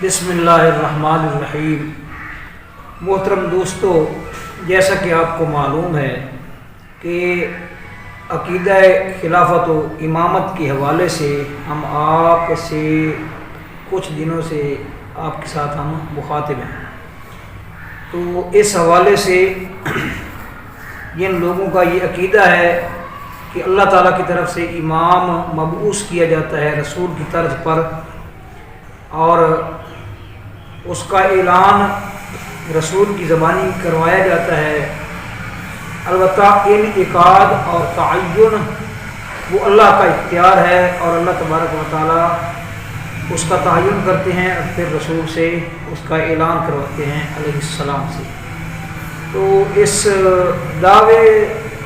بسم اللہ الرحمن الرحیم۔ محترم دوستو، جیسا کہ آپ کو معلوم ہے کہ عقیدہ خلافت و امامت کے حوالے سے ہم آپ سے کچھ دنوں سے آپ کے ساتھ ہم مخاطب ہیں، تو اس حوالے سے جن لوگوں کا یہ عقیدہ ہے کہ اللہ تعالیٰ کی طرف سے امام مبعوث کیا جاتا ہے رسول کی طرز پر، اور اس کا اعلان رسول کی زبانی کروایا جاتا ہے، البتہ انعقاد اور تعین وہ اللہ کا اختیار ہے، اور اللہ تبارک و تعالیٰ اس کا تعین کرتے ہیں اور پھر رسول سے اس کا اعلان کرواتے ہیں علیہ السلام سے۔ تو اس دعوے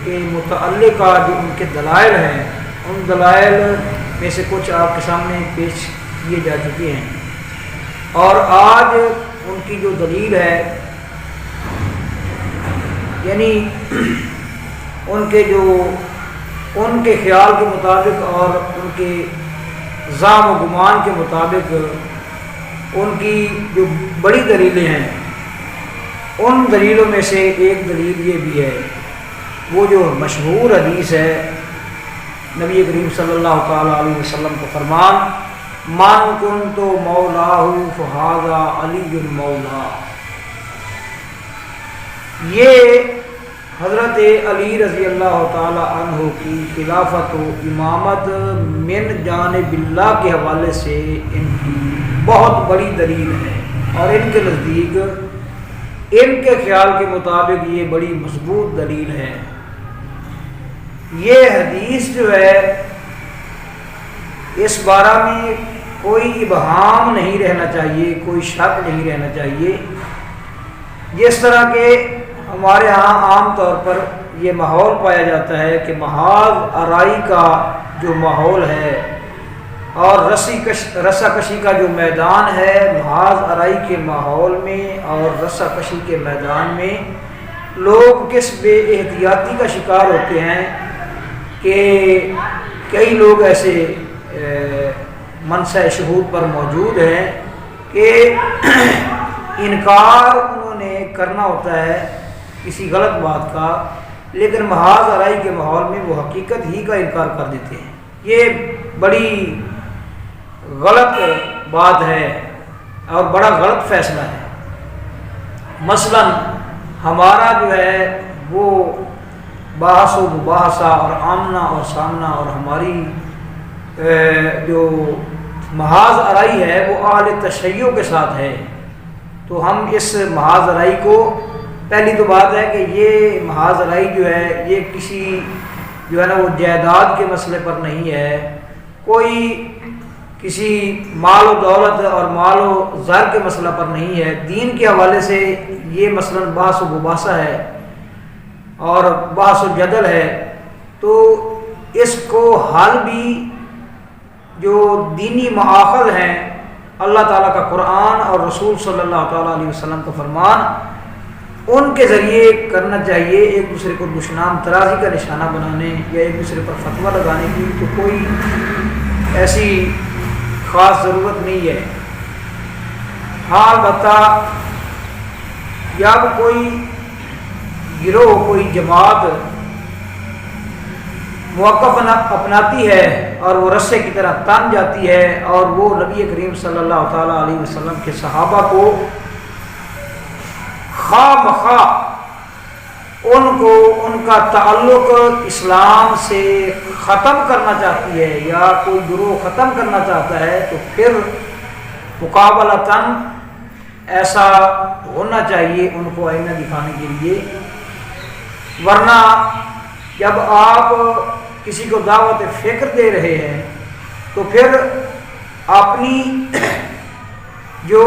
کے متعلقہ جو ان کے دلائل ہیں، ان دلائل میں سے کچھ آپ کے سامنے پیش کیے جا چکے ہیں، اور آج ان کی جو دلیل ہے، یعنی ان کے خیال کے مطابق اور ان کے ظن و گمان کے مطابق ان کی جو بڑی دلیلیں ہیں، ان دلیلوں میں سے ایک دلیل یہ بھی ہے، وہ جو مشہور حدیث ہے نبی کریم صلی اللہ تعالیٰ علیہ وسلم کا فرمان، من کنت مولاہ فہذا علی مولا۔ یہ حضرت علی رضی اللہ تعالی عنہ کی خلافت و امامت من جانب اللہ کے حوالے سے ان کی بہت بڑی دلیل ہے، اور ان کے نزدیک ان کے خیال کے مطابق یہ بڑی مضبوط دلیل ہے۔ یہ حدیث جو ہے، اس بارے میں کوئی ابہام نہیں رہنا چاہیے، کوئی شک نہیں رہنا چاہیے۔ جس طرح کہ ہمارے ہاں عام طور پر یہ ماحول پایا جاتا ہے کہ محاذ آرائی کا جو ماحول ہے اور رسہ کشی کا جو میدان ہے، محاذ آرائی کے ماحول میں اور رسہ کشی کے میدان میں لوگ کس بے احتیاطی کا شکار ہوتے ہیں کہ کئی لوگ ایسے منصہ شہود پر موجود ہیں کہ انکار انہوں نے کرنا ہوتا ہے کسی غلط بات کا، لیکن محاذ آرائی کے ماحول میں وہ حقیقت ہی کا انکار کر دیتے ہیں۔ یہ بڑی غلط بات ہے اور بڑا غلط فیصلہ ہے۔ مثلا ہمارا جو ہے وہ بحث و مباحثہ اور آمنا اور سامنا اور ہماری جو محاذ آرائی ہے وہ اہل تشیع کے ساتھ ہے، تو ہم اس محاذ آرائی کو، پہلی تو بات ہے کہ یہ محاذ آرائی جو ہے یہ کسی جو ہے نا وہ جائیداد کے مسئلے پر نہیں ہے، کوئی کسی مال و دولت اور مال و زر کے مسئلہ پر نہیں ہے، دین کے حوالے سے یہ مثلا بحث و مباحثہ ہے اور بحث و جدل ہے۔ تو اس کو حل بھی جو دینی مآخذ ہیں، اللہ تعالیٰ کا قرآن اور رسول صلی اللہ تعالیٰ علیہ وسلم کا فرمان، ان کے ذریعے کرنا چاہیے۔ ایک دوسرے کو دشنام ترازی کا نشانہ بنانے یا ایک دوسرے پر فتویٰ لگانے کی تو کوئی ایسی خاص ضرورت نہیں ہے۔ ہاں البتہ جب کوئی گروہ، کوئی جماعت موقف اپناتی ہے اور وہ رسے کی طرح تن جاتی ہے اور وہ نبی کریم صلی اللہ تعالیٰ علیہ وسلم کے صحابہ کو خواہ مخواہ ان کا تعلق اسلام سے ختم کرنا چاہتی ہے یا کوئی گروہ ختم کرنا چاہتا ہے، تو پھر مقابلتاً ایسا ہونا چاہیے ان کو آئینہ دکھانے کے لیے، ورنہ جب آپ کسی کو دعوت فکر دے رہے ہیں تو پھر اپنی جو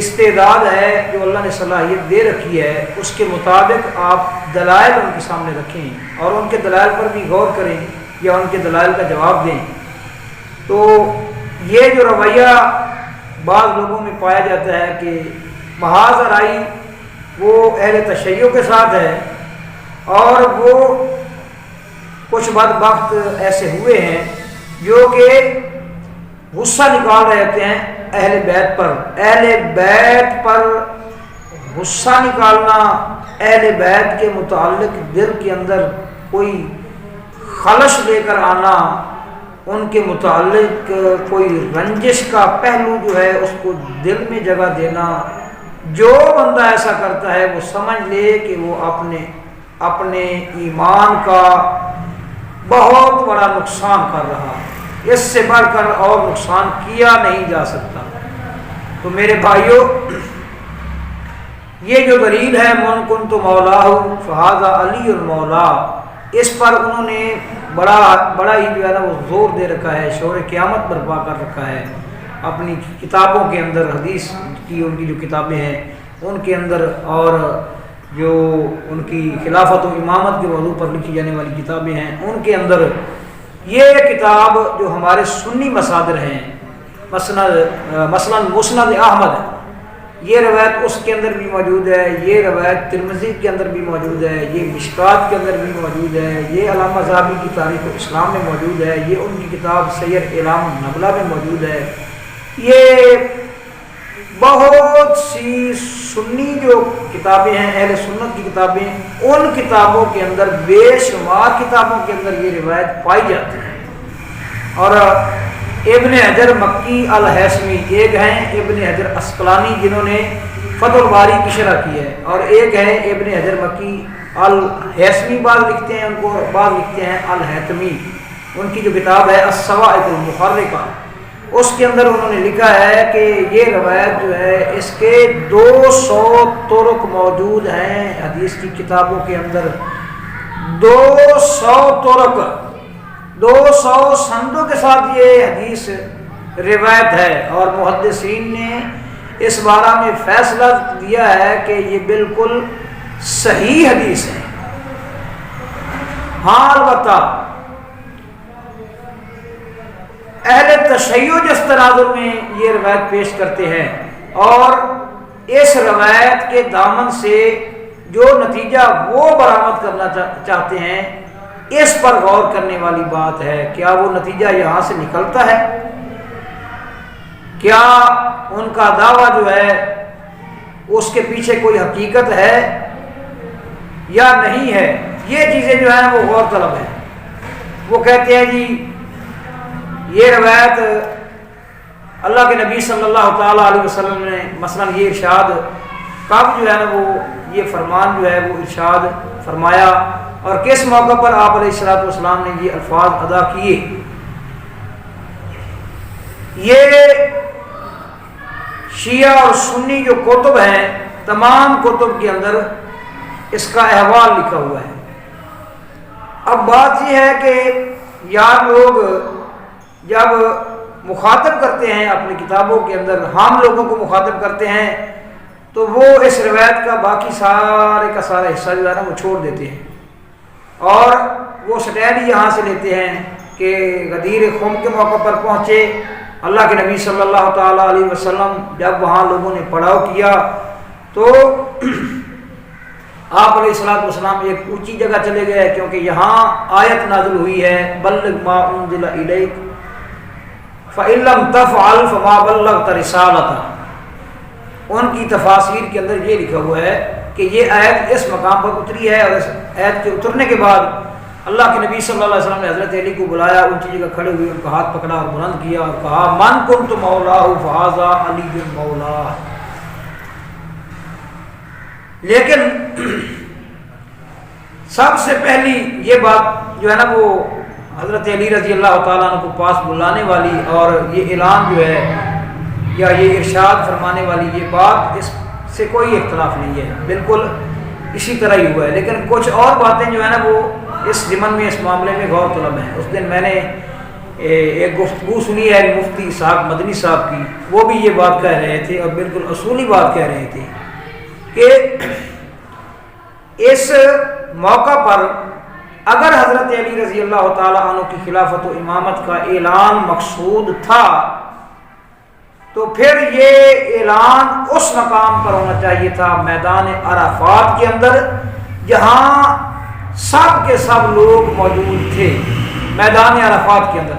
استعداد ہے، جو اللہ نے صلاحیت دے رکھی ہے، اس کے مطابق آپ دلائل ان کے سامنے رکھیں اور ان کے دلائل پر بھی غور کریں یا ان کے دلائل کا جواب دیں۔ تو یہ جو رویہ بعض لوگوں میں پایا جاتا ہے کہ محاذ آرائی وہ اہل تشیع کے ساتھ ہے، اور وہ کچھ بدبخت ایسے ہوئے ہیں جو کہ غصہ نکال رہے ہوتے ہیں اہل بیت پر. اہل بیت پر غصہ نکالنا، اہل بیت کے متعلق دل کے اندر کوئی خلش لے کر آنا، ان کے متعلق کوئی رنجش کا پہلو جو ہے اس کو دل میں جگہ دینا، جو بندہ ایسا کرتا ہے وہ سمجھ لے کہ وہ اپنے ایمان کا بہت بڑا نقصان کر رہا ہے. اس سے بڑھ کر اور نقصان کیا نہیں جا سکتا. تو میرے بھائیوں، یہ جو دلیل ہے من کنت مولاہ فہذا علی المولا، اس پر انہوں نے بڑا ہی جو ہے نا وہ زور دے رکھا ہے، شور قیامت برپا کر رکھا ہے اپنی کتابوں کے اندر. حدیث کی ان کی جو کتابیں ہیں ان کے اندر، اور جو ان کی خلافت و امامت کے موضوع پر لکھی جانے والی کتابیں ہیں ان کے اندر یہ کتاب جو ہمارے سنی مصادر ہیں، مثلا مسند احمد، یہ روایت اس کے اندر بھی موجود ہے، یہ روایت ترمذی کے اندر بھی موجود ہے، یہ مشکات کے اندر بھی موجود ہے، یہ علامہ ذہبی کی تاریخ الاسلام میں موجود ہے، یہ ان کی کتاب سیر اعلام النبلہ میں موجود ہے. یہ بہت سی سنی جو کتابیں ہیں، اہل سنت کی کتابیں، ان کتابوں کے اندر بے شمار کتابوں کے اندر یہ روایت پائی جاتی ہے. اور ابن حجر مکی الہیثمی، ایک ہیں ابن حجر اسقلانی جنہوں نے فتح الباری کی شرح کی ہے، اور ایک ہے ابن حجر مکی الہیثمی، بعض لکھتے ہیں ان کو، بعض لکھتے ہیں الہیثمی. ان کی جو کتاب ہے الصواعق المحرقہ، اس کے اندر انہوں نے لکھا ہے کہ یہ روایت جو ہے اس کے 200 طرق موجود ہیں حدیث کی کتابوں کے اندر. 200 طرق، 200 سندوں کے ساتھ یہ حدیث روایت ہے، اور محدثین نے اس بارے میں فیصلہ دیا ہے کہ یہ بالکل صحیح حدیث ہے. ہاں البتہ اہل تشیع جس تناظر میں یہ روایت پیش کرتے ہیں، اور اس روایت کے دامن سے جو نتیجہ وہ برآمد کرنا چاہتے ہیں، اس پر غور کرنے والی بات ہے. کیا وہ نتیجہ یہاں سے نکلتا ہے؟ کیا ان کا دعویٰ جو ہے اس کے پیچھے کوئی حقیقت ہے یا نہیں ہے؟ یہ چیزیں جو ہیں وہ غور طلب ہیں. وہ کہتے ہیں جی یہ روایت اللہ کے نبی صلی اللہ تعالیٰ علیہ وسلم نے مثلا یہ ارشاد کب جو ہے نا وہ یہ فرمان جو ہے وہ ارشاد فرمایا، اور کس موقع پر آپ علیہ الصلوۃ والسلام نے یہ الفاظ ادا کیے. یہ شیعہ اور سنی جو کتب ہیں، تمام کتب کے اندر اس کا احوال لکھا ہوا ہے. اب بات یہ ہے کہ یار لوگ جب مخاطب کرتے ہیں اپنی کتابوں کے اندر، ہم لوگوں کو مخاطب کرتے ہیں، تو وہ اس روایت کا باقی سارے کا سارا حصہ جو ہے نا وہ چھوڑ دیتے ہیں، اور وہ سٹینڈ یہاں سے لیتے ہیں کہ غدیر خم کے موقع پر پہنچے اللہ کے نبی صلی اللہ تعالیٰ علیہ وسلم، جب وہاں لوگوں نے پڑاؤ کیا تو آپ علیہ الصلوۃ والسلام ایک اونچی جگہ چلے گئے، کیونکہ یہاں آیت نازل ہوئی ہے بلغ ما انزل الیک فَإِن لَّمْ تَفْعَلْ فَمَا بَلَّغْتَ رِسَالَتَهُ. ان کی تفاسیر کے اندر یہ لکھا ہوا ہے کہ یہ آیت اس مقام پر اتری ہے، اور اس آیت کے اترنے کے بعد اللہ کے نبی صلی اللہ علیہ وسلم نے حضرت علی کو بلایا، اونچی جگہ کھڑے ہوئے، ان کا ہاتھ پکڑا اور بلند کیا اور کہا من کنت مولاہ فہذا علی مولا. لیکن سب سے پہلی یہ بات جو ہے نا وہ حضرت علی رضی اللہ تعالیٰ عنہ کو پاس بلانے والی، اور یہ اعلان جو ہے یا یہ ارشاد فرمانے والی یہ بات، اس سے کوئی اختلاف نہیں ہے، بالکل اسی طرح ہی ہوا ہے. لیکن کچھ اور باتیں جو ہے نا وہ اس ضمن میں، اس معاملے میں غور طلب ہیں. اس دن میں نے ایک گفتگو سنی ہے مفتی اسحاق مدنی صاحب کی، وہ بھی یہ بات کہہ رہے تھے اور بالکل اصولی بات کہہ رہے تھے کہ اس موقع پر اگر حضرت علی رضی اللہ تعالیٰ عنہ کی خلافت و امامت کا اعلان مقصود تھا تو پھر یہ اعلان اس مقام پر ہونا چاہیے تھا، میدان عرفات کے اندر، جہاں سب کے سب لوگ موجود تھے. میدان عرفات کے اندر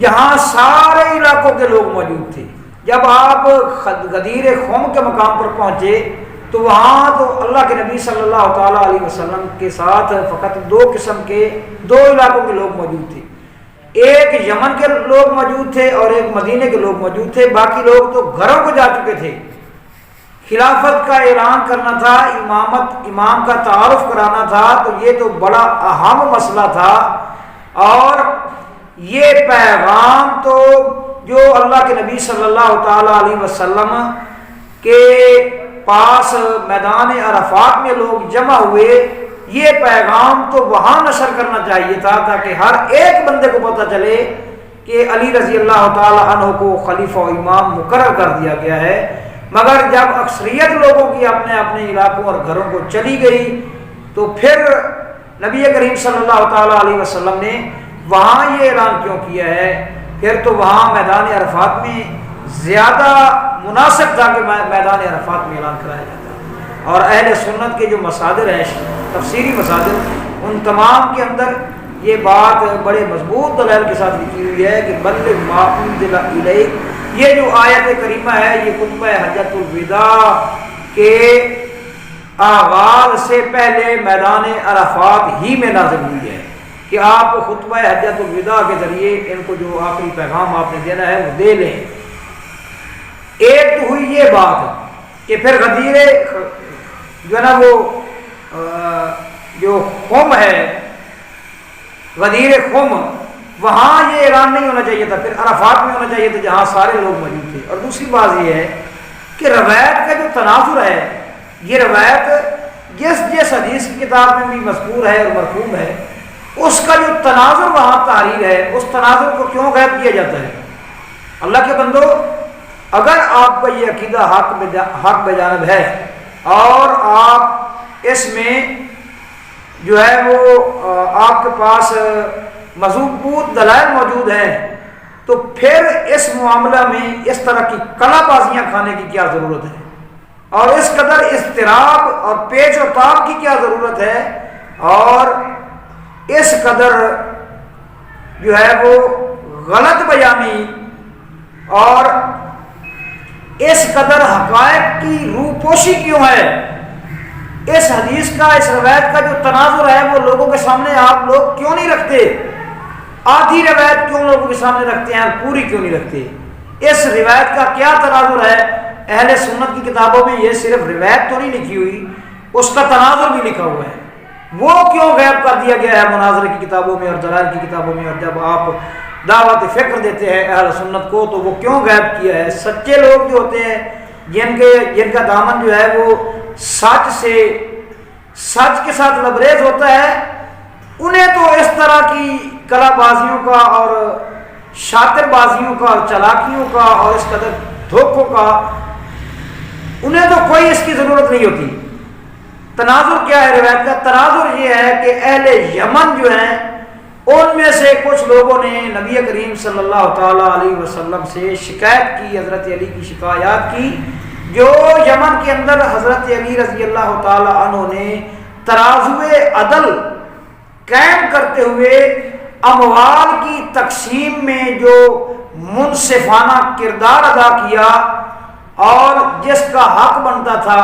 جہاں سارے علاقوں کے لوگ موجود تھے۔ جب آپ غدیر خم کے مقام پر پہنچے تو وہاں تو اللہ کے نبی صلی اللہ تعالیٰ علیہ وسلم کے ساتھ فقط دو قسم کے، دو علاقوں کے لوگ موجود تھے، ایک یمن کے لوگ موجود تھے اور ایک مدینے کے لوگ موجود تھے، باقی لوگ تو گھروں کو جا چکے تھے۔ خلافت کا اعلان کرنا تھا، امام کا تعارف کرانا تھا، تو یہ تو بڑا اہم مسئلہ تھا، اور یہ پیغام تو جو اللہ کے نبی صلی اللہ تعالیٰ علیہ وسلم کے پاس میدان عرفات میں لوگ جمع ہوئے، یہ پیغام تو وہاں نشر کرنا چاہیے تھا تاکہ ہر ایک بندے کو پتہ چلے کہ علی رضی اللہ تعالیٰ عنہ کو خلیفہ و امام مقرر کر دیا گیا ہے۔ مگر جب اکثریت لوگوں کی اپنے اپنے علاقوں اور گھروں کو چلی گئی تو پھر نبی کریم صلی اللہ تعالیٰ علیہ وسلم نے وہاں یہ اعلان کیوں کیا ہے؟ پھر تو وہاں میدان عرفات میں زیادہ مناسب تھا کہ میدان عرفات میں اعلان کرایا جاتا، اور اہل سنت کے جو مصادر ہیں، تفسیری مصادر، ان تمام کے اندر یہ بات بڑے مضبوط دلائل کے ساتھ لکھی ہوئی ہے کہ بلغ ما انزل الیک، یہ جو آیت کریمہ ہے یہ خطبہ حجۃ الوداع کے آغاز سے پہلے میدان عرفات ہی میں نازل ہوئی ہے کہ آپ خطبہ حجۃ الوداع کے ذریعے ان کو جو آخری پیغام آپ نے دینا ہے وہ دے لیں۔ ایک تو ہوئی یہ بات کہ پھر غدیر جو ہے نا وہ جو خم ہے، غدیر خم، وہاں یہ اعلان نہیں ہونا چاہیے تھا، پھر عرفات میں ہونا چاہیے تھا جہاں سارے لوگ موجود تھے۔ اور دوسری بات یہ ہے کہ روایت کا جو تناظر ہے، یہ روایت جس حدیث کی کتاب میں بھی مذکور ہے اور مرقوم ہے، اس کا جو تناظر وہاں تحریر ہے، اس تناظر کو کیوں غائب کیا جاتا ہے؟ اللہ کے بندو، اگر آپ کا یہ عقیدہ حق بجانب ہے اور آپ اس میں جو ہے وہ آپ کے پاس مضبوط دلائل موجود ہیں، تو پھر اس معاملہ میں اس طرح کی کلا بازیاں کھانے کی کیا ضرورت ہے، اور اس قدر اضطراب اور پیچ و تاب کی کیا ضرورت ہے، اور اس قدر جو ہے وہ غلط بیانی اور اس قدر حقائق کی روپوشی کیوں ہے؟ اس حدیث کا، اس روایت کا جو تناظر ہے وہ لوگوں کے سامنے آپ لوگ کیوں نہیں رکھتے؟ آدھی روایت کیوں لوگوں کے سامنے رکھتے ہیں اور پوری کیوں نہیں رکھتے؟ اس روایت کا کیا تناظر ہے؟ اہل سنت کی کتابوں میں یہ صرف روایت تو نہیں لکھی ہوئی، اس کا تناظر بھی لکھا ہوا ہے، وہ کیوں غائب کر دیا گیا ہے مناظرے کی کتابوں میں اور دلائل کی کتابوں میں؟ اور جب آپ دعوت فکر دیتے ہیں اہل سنت کو تو وہ کیوں غائب کیا ہے؟ سچے لوگ جو ہوتے ہیں، جن کا دامن جو ہے وہ سچ کے ساتھ لبریز ہوتا ہے، انہیں تو اس طرح کی کلا بازیوں کا اور شاطر بازیوں کا اور چلاکیوں کا اور اس قدر دھوکوں کا انہیں تو کوئی اس کی ضرورت نہیں ہوتی۔ تناظر کیا ہے روایت کا؟ تناظر یہ ہے کہ اہل یمن جو ہیں ان میں سے کچھ لوگوں نے نبی کریم صلی اللہ تعالیٰ علیہ وسلم سے شکایت کی، حضرت علی کی شکایات کی، جو یمن کے اندر حضرت علی رضی اللہ تعالیٰ عنہ نے ترازوئے عدل قائم کرتے ہوئے اموال کی تقسیم میں جو منصفانہ کردار ادا کیا اور جس کا حق بنتا تھا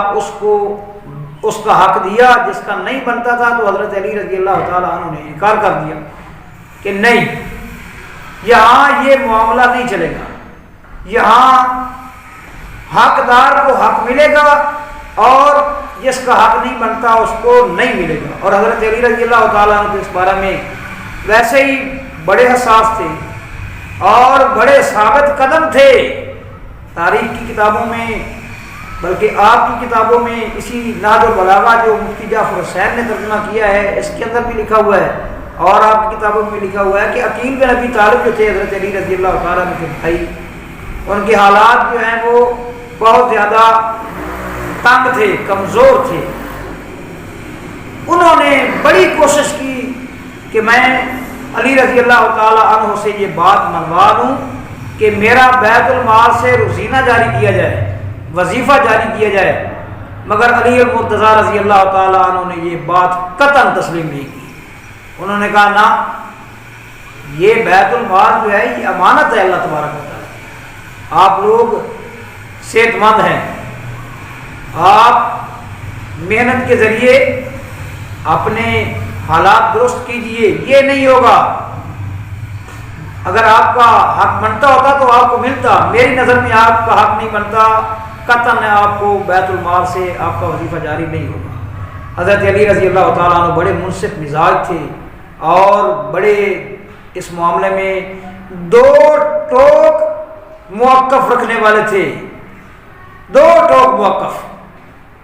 اس کا حق دیا، جس کا نہیں بنتا تھا تو حضرت علی رضی اللہ تعالیٰ عنہ نے انکار کر دیا کہ نہیں، یہاں یہ معاملہ نہیں چلے گا، یہاں حقدار کو حق ملے گا اور جس کا حق نہیں بنتا اس کو نہیں ملے گا۔ اور حضرت علی رضی اللہ تعالیٰ عنہ اس بارے میں ویسے ہی بڑے حساس تھے اور بڑے ثابت قدم تھے، تاریخ کی کتابوں میں بلکہ آپ کی کتابوں میں اسی نہج البلاغہ جو مفتی جعفر حسین نے ترجمہ کیا ہے اس کے اندر بھی لکھا ہوا ہے، اور آپ کی کتابوں میں لکھا ہوا ہے کہ عقیل بن ابی طالب جو تھے حضرت علی رضی اللہ تعالیٰ عنہ کے بھائی، ان کے حالات جو ہیں وہ بہت زیادہ تنگ تھے، کمزور تھے۔ انہوں نے بڑی کوشش کی کہ میں علی رضی اللہ تعالیٰ عنہ سے یہ بات منوا لوں کہ میرا بیت المال سے روزینہ جاری کیا جائے، وظیفہ جاری کیا جائے، مگر علی المرتضیٰ رضی اللہ تعالیٰ عنہ نے یہ بات قطعاً تسلیم نہیں کی۔ انہوں نے کہا نہ، یہ بیت المال جو ہے یہ امانت ہے اللہ تبارک و تعالیٰ. آپ لوگ صحت مند ہیں, آپ محنت کے ذریعے اپنے حالات درست کیجئے. یہ نہیں ہوگا, اگر آپ کا حق بنتا ہوتا تو آپ کو ملتا, میری نظر میں آپ کا حق نہیں بنتا, قطعاً آپ کو بیت المال سے آپ کا وظیفہ جاری نہیں ہوگا. حضرت علی رضی اللہ تعالیٰ عنہ بڑے منصف مزاج تھے اور بڑے اس معاملے میں دو ٹوک موقف رکھنے والے تھے, دو ٹوک موقف.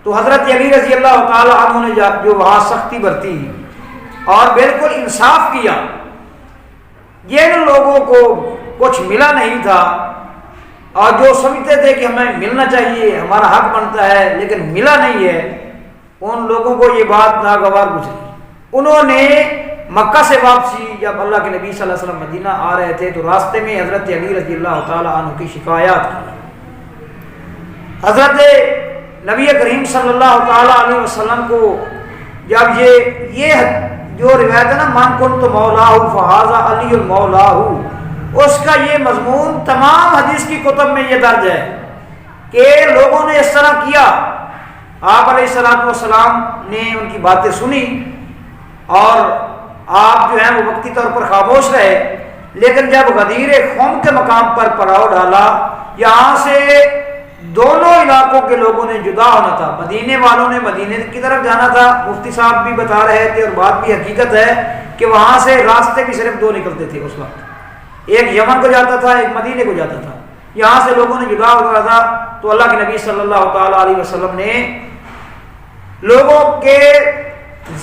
تو حضرت علی رضی اللہ تعالیٰ عنہ نے جو وہاں سختی برتی اور بالکل انصاف کیا, جن لوگوں کو کچھ ملا نہیں تھا اور جو سمجھتے تھے کہ ہمیں ملنا چاہیے, ہمارا حق بنتا ہے لیکن ملا نہیں ہے, ان لوگوں کو یہ بات ناگوار گزری. انہوں نے مکہ سے واپسی جب اللہ کے نبی صلی اللہ علیہ وسلم مدینہ آ رہے تھے تو راستے میں حضرت علی رضی اللہ تعالیٰ عنہ کی شکایات کی. حضرت نبی کریم صلی اللہ تعالیٰ علیہ وسلم کو جب یہ جو روایت ہے نا من کنت مولاہ فہذا علی مولاہ, اس کا یہ مضمون تمام حدیث کی کتب میں یہ درج ہے کہ لوگوں نے اس طرح کیا. آپ علیہ الصلوۃ والسلام نے ان کی باتیں سنی اور آپ جو ہیں وہ وقتی طور پر خاموش رہے, لیکن جب غدیر قوم کے مقام پر پڑاؤ ڈالا, یہاں سے دونوں علاقوں کے لوگوں نے جدا ہونا تھا. مدینے والوں نے مدینے کی طرف جانا تھا, مفتی صاحب بھی بتا رہے تھے اور بات بھی حقیقت ہے کہ وہاں سے راستے بھی صرف دو نکلتے تھے اس وقت, ایک یمن کو جاتا تھا, ایک مدینے کو جاتا تھا. یہاں سے لوگوں نے جدا ہو رہا تھا. تو اللہ کے نبی صلی اللہ تعالیٰ علیہ وسلم نے لوگوں کے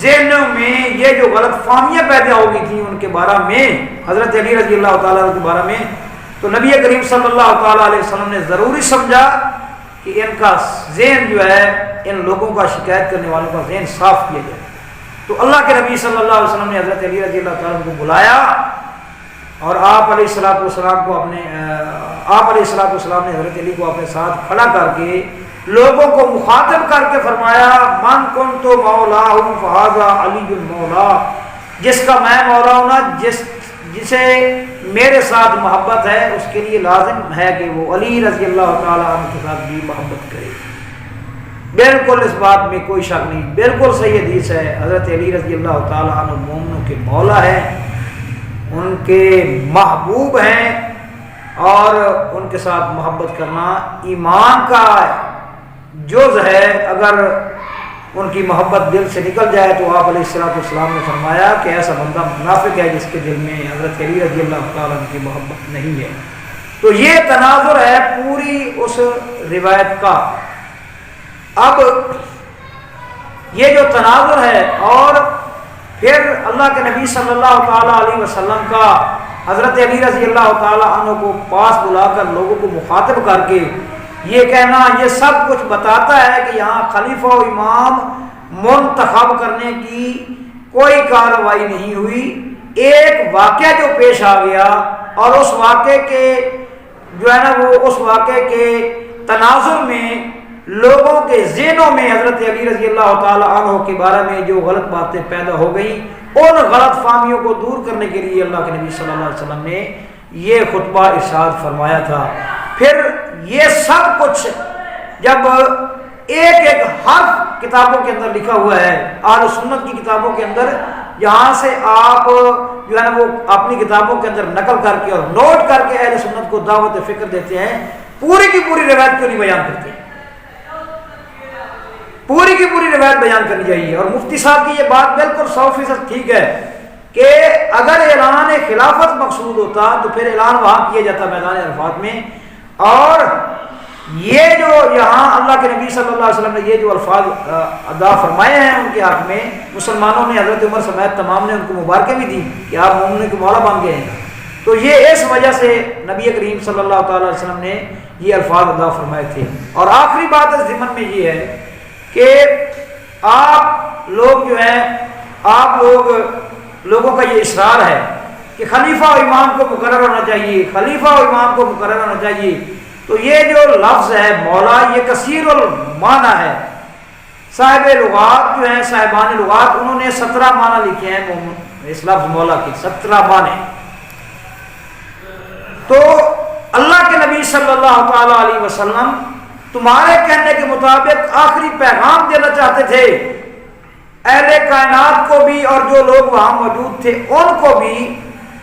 ذہنوں میں یہ جو غلط فہمیاں پیدا ہو گئی تھیں ان کے بارے میں, حضرت علی رضی اللہ تعالیٰ عنہ کے بارے میں, تو نبی کریم صلی اللہ تعالیٰ علیہ وسلم نے ضروری سمجھا کہ ان کا ذہن جو ہے, ان لوگوں کا شکایت کرنے والوں کا ذہن صاف کیا جائے. تو اللہ کے نبی صلی اللہ علیہ وسلم نے حضرت علی رضی اللہ تعالیٰ عنہ کو بلایا اور آپ علیہ الصلوۃ والسلام کو آپ علیہ الصلوۃ والسلام نے حضرت علی کو اپنے ساتھ کھڑا کر کے لوگوں کو مخاطب کر کے فرمایا من کنت مولاہ فہذا علی مولا, جس کا میں مولا ہوں نا, جسے میرے ساتھ محبت ہے اس کے لیے لازم ہے کہ وہ علی رضی اللہ تعالیٰ عنہ کے ساتھ بھی محبت کرے. بالکل اس بات میں کوئی شک نہیں, بالکل صحیح حدیث ہے. حضرت علی رضی اللہ تعالیٰ عنہ مومنوں کے مولا ہیں, ان کے محبوب ہیں, اور ان کے ساتھ محبت کرنا ایمان کا جز ہے. اگر ان کی محبت دل سے نکل جائے تو آپ علیہ الصلوۃ والسلام نے فرمایا کہ ایسا بندہ منافق ہے جس کے دل میں حضرت علی رضی اللہ تعالیٰ عنہ کی محبت نہیں ہے. تو یہ تناظر ہے پوری اس روایت کا. اب یہ جو تناظر ہے اور پھر اللہ کے نبی صلی اللہ تعالیٰ علیہ وسلم کا حضرت علی رضی اللہ تعالیٰ عنہ کو پاس بلا کر لوگوں کو مخاطب کر کے یہ کہنا, یہ سب کچھ بتاتا ہے کہ یہاں خلیفہ و امام منتخب کرنے کی کوئی کارروائی نہیں ہوئی. ایک واقعہ جو پیش آ گیا اور اس واقعے کے جو ہے نا وہ اس واقعے کے تناظر میں لوگوں کے ذہنوں میں حضرت علی رضی اللہ تعالیٰ عنہ کے بارے میں جو غلط باتیں پیدا ہو گئیں, ان غلط فہمیوں کو دور کرنے کے لیے اللہ کے نبی صلی اللہ علیہ وسلم نے یہ خطبہ ارشاد فرمایا تھا. پھر یہ سب کچھ جب ایک ایک حرف کتابوں کے اندر لکھا ہوا ہے, اہل سنت کی کتابوں کے اندر, یہاں سے آپ جو ہے نا وہ اپنی کتابوں کے اندر نقل کر کے اور نوٹ کر کے اہل سنت کو دعوت فکر دیتے ہیں, پوری کی پوری روایت کیوں نہیں بیان کرتے؟ پوری کی پوری روایت بیان کرنی چاہیے. اور مفتی صاحب کی یہ بات بالکل 100% ٹھیک ہے کہ اگر اعلان خلافت مقصود ہوتا تو پھر اعلان وہاں کیا جاتا میدان عرفات میں. اور یہ جو یہاں اللہ کے نبی صلی اللہ علیہ وسلم نے یہ جو الفاظ ادا فرمائے ہیں ان کے حق میں, مسلمانوں نے حضرت عمر سمیت تمام نے ان کو مبارکیں بھی دی کہ آپ مومنوں کے مولا بن گئے ہیں. تو یہ اس وجہ سے نبی کریم صلی اللہ تعالیٰ علیہ وسلم نے یہ الفاظ ادا فرمائے تھے. اور آخری بات اس ضمن میں یہ ہے کہ آپ لوگ جو ہیں, آپ لوگوں کا یہ اصرار ہے کہ خلیفہ و امام کو مقرر ہونا چاہیے, خلیفہ و امام کو مقرر ہونا چاہیے. تو یہ جو لفظ ہے مولا, یہ کثیر المعنی ہے. صاحب لغات جو ہیں, صاحبان لغات, انہوں نے 17 معنی لکھے ہیں اس لفظ مولا کے, 17 معنی. تو اللہ کے نبی صلی اللہ تعالی علیہ وسلم تمہارے کہنے کے مطابق آخری پیغام دینا چاہتے تھے اہل کائنات کو بھی اور جو لوگ وہاں موجود تھے ان کو بھی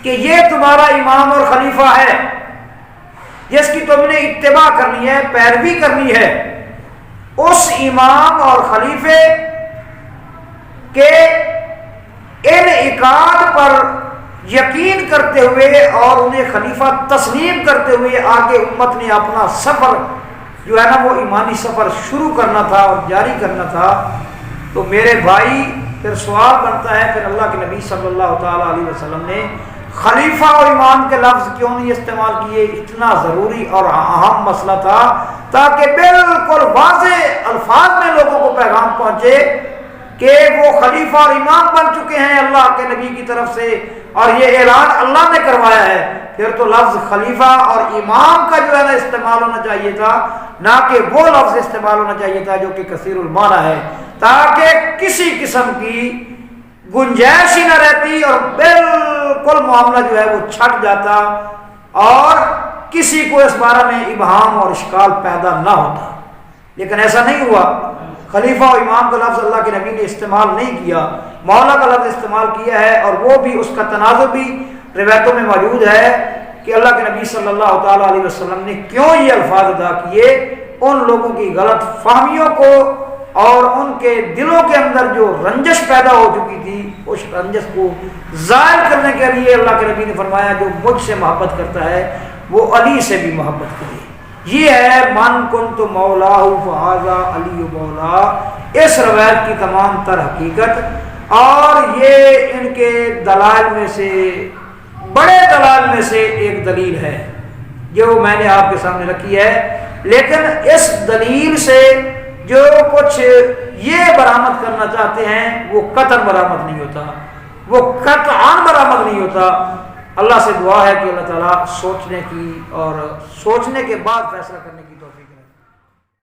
کہ یہ تمہارا امام اور خلیفہ ہے جس کی تم نے اتباع کرنی ہے، پیروی کرنی ہے۔ اس امام اور خلیفے کے انعقاد پر یقین کرتے ہوئے اور انہیں خلیفہ تسلیم کرتے ہوئے آگے امت نے اپنا سفر جو ہے نا وہ ایمانی سفر شروع کرنا تھا اور جاری کرنا تھا۔ تو میرے بھائی پھر سوال بنتا ہے، پھر اللہ کے نبی صلی اللہ تعالیٰ علیہ وسلم نے خلیفہ اور امام کے لفظ کیوں نہیں استعمال کیے؟ اتنا ضروری اور اہم مسئلہ تھا تاکہ بالکل واضح الفاظ میں لوگوں کو پیغام پہنچے کہ وہ خلیفہ اور امام بن چکے ہیں اللہ کے نبی کی طرف سے، اور یہ اعلان اللہ نے کروایا ہے۔ پھر تو لفظ خلیفہ اور امام کا جو ہے نا استعمال ہونا چاہیے تھا، نہ کہ وہ لفظ استعمال ہونا چاہیے تھا جو کہ کثیر المعنی ہے، تاکہ کسی قسم کی گنجائش ہی نہ رہتی اور بالکل معاملہ جو ہے وہ چھٹ جاتا اور کسی کو اس بارے میں ابہام اور اشکال پیدا نہ ہوتا۔ لیکن ایسا نہیں ہوا، خلیفہ و امام کا لفظ اللہ کے نبی نے استعمال نہیں کیا، مولا کا لفظ استعمال کیا ہے، اور وہ بھی اس کا تناظر بھی روایتوں میں موجود ہے کہ اللہ کے نبی صلی اللہ تعالیٰ علیہ وسلم نے کیوں یہ الفاظ ادا کیے، ان لوگوں کی غلط فہمیوں کو اور ان کے دلوں کے اندر جو رنجش پیدا ہو چکی تھی اس رنجش کو ظاہر کرنے کے لیے اللہ کے نبی نے فرمایا جو مجھ سے محبت کرتا ہے وہ علی سے بھی محبت کرے۔ یہ ہے من کنت مولا فہذا علی مولا، اس روایت کی تمام تر حقیقت، اور یہ ان کے دلائل میں سے بڑے دلائل میں سے ایک دلیل ہے جو میں نے آپ کے سامنے رکھی ہے۔ لیکن اس دلیل سے جو کچھ یہ برآمد کرنا چاہتے ہیں وہ قطعاً برآمد نہیں ہوتا، وہ قطعاً برآمد نہیں ہوتا۔ اللہ سے دعا ہے کہ اللہ تعالیٰ سوچنے کی اور سوچنے کے بعد فیصلہ کرنے کی توفیق